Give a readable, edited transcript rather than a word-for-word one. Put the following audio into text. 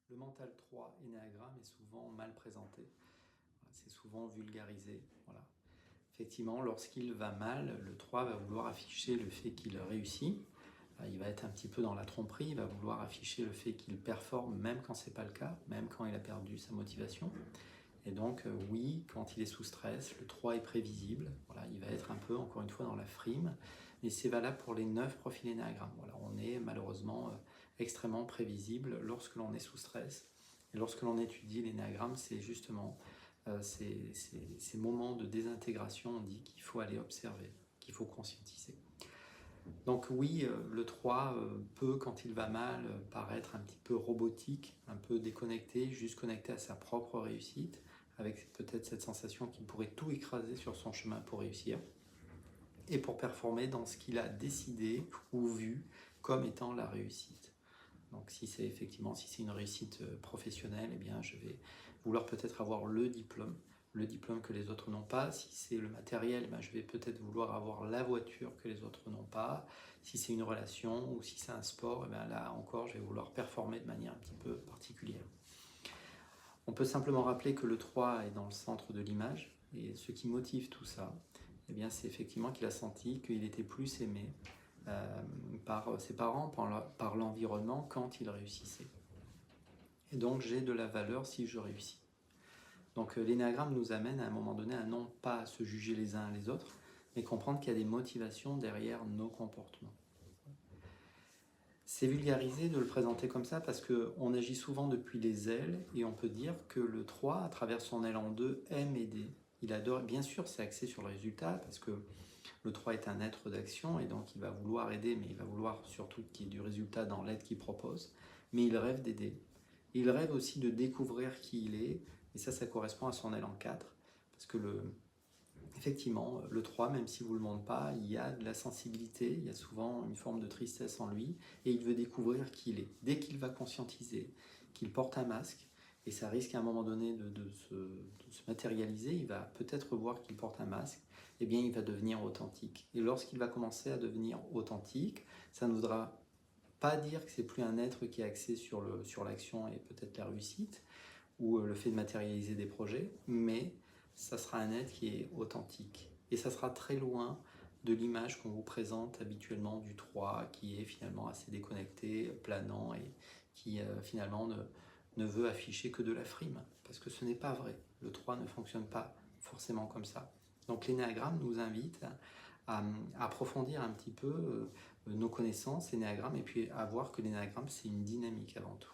Le mental 3 énéagramme est souvent mal présenté, c'est souvent vulgarisé. Voilà. Effectivement, lorsqu'il va mal, le 3 va vouloir afficher le fait qu'il réussit. Il va être un petit peu dans la tromperie, il va vouloir afficher le fait qu'il performe même quand ce n'est pas le cas, même quand il a perdu sa motivation. Et donc oui, quand il est sous stress, le 3 est prévisible, voilà, il va être un peu, encore une fois, dans la frime, mais c'est valable pour les 9 profils énéagrammes. Voilà, on est malheureusement extrêmement prévisible lorsque l'on est sous stress. Et lorsque l'on étudie l'énéagramme, c'est justement ces moments de désintégration, on dit qu'il faut aller observer, qu'il faut conscientiser. Donc oui, le 3 peut, quand il va mal, paraître un petit peu robotique, un peu déconnecté, juste connecté à sa propre réussite, avec peut-être cette sensation qu'il pourrait tout écraser sur son chemin pour réussir, et pour performer dans ce qu'il a décidé ou vu comme étant la réussite. Donc si c'est effectivement, si c'est une réussite professionnelle, eh bien je vais vouloir peut-être avoir le diplôme que les autres n'ont pas. Si c'est le matériel, je vais peut-être vouloir avoir la voiture que les autres n'ont pas. Si c'est une relation ou si c'est un sport, là encore, je vais vouloir performer de manière un petit peu particulière. On peut simplement rappeler que le 3 est dans le centre de l'image, et ce qui motive tout ça, eh bien, c'est effectivement qu'il a senti qu'il était plus aimé par ses parents, par l'environnement quand il réussissait. Et donc j'ai de la valeur si je réussis. Donc l'énéagramme nous amène à un moment donné à non pas se juger les uns les autres, mais comprendre qu'il y a des motivations derrière nos comportements. C'est vulgarisé de le présenter comme ça parce qu'on agit souvent depuis les ailes, et on peut dire que le 3, à travers son aile en 2, aime aider. Il adore, bien sûr c'est axé sur le résultat, parce que le 3 est un être d'action, et donc il va vouloir aider, mais il va vouloir surtout qu'il y ait du résultat dans l'aide qu'il propose, mais il rêve d'aider. Il rêve aussi de découvrir qui il est, et ça correspond à son élan 4, parce que effectivement, le 3, même s'il ne vous le montre pas, il y a de la sensibilité, il y a souvent une forme de tristesse en lui, et il veut découvrir qui il est. Dès qu'il va conscientiser qu'il porte un masque, et ça risque à un moment donné de se matérialiser, il va peut-être voir qu'il porte un masque, et bien il va devenir authentique. Et lorsqu'il va commencer à devenir authentique, ça ne voudra pas dire que c'est plus un être qui est axé sur l'action et peut-être la réussite, ou le fait de matérialiser des projets, mais ça sera un être qui est authentique. Et ça sera très loin de l'image qu'on vous présente habituellement du 3, qui est finalement assez déconnecté, planant, et qui finalement ne veut afficher que de la frime, parce que ce n'est pas vrai. Le 3 ne fonctionne pas forcément comme ça. Donc l'énéagramme nous invite à approfondir un petit peu nos connaissances énéagrammes, et puis à voir que l'énéagramme, c'est une dynamique avant tout.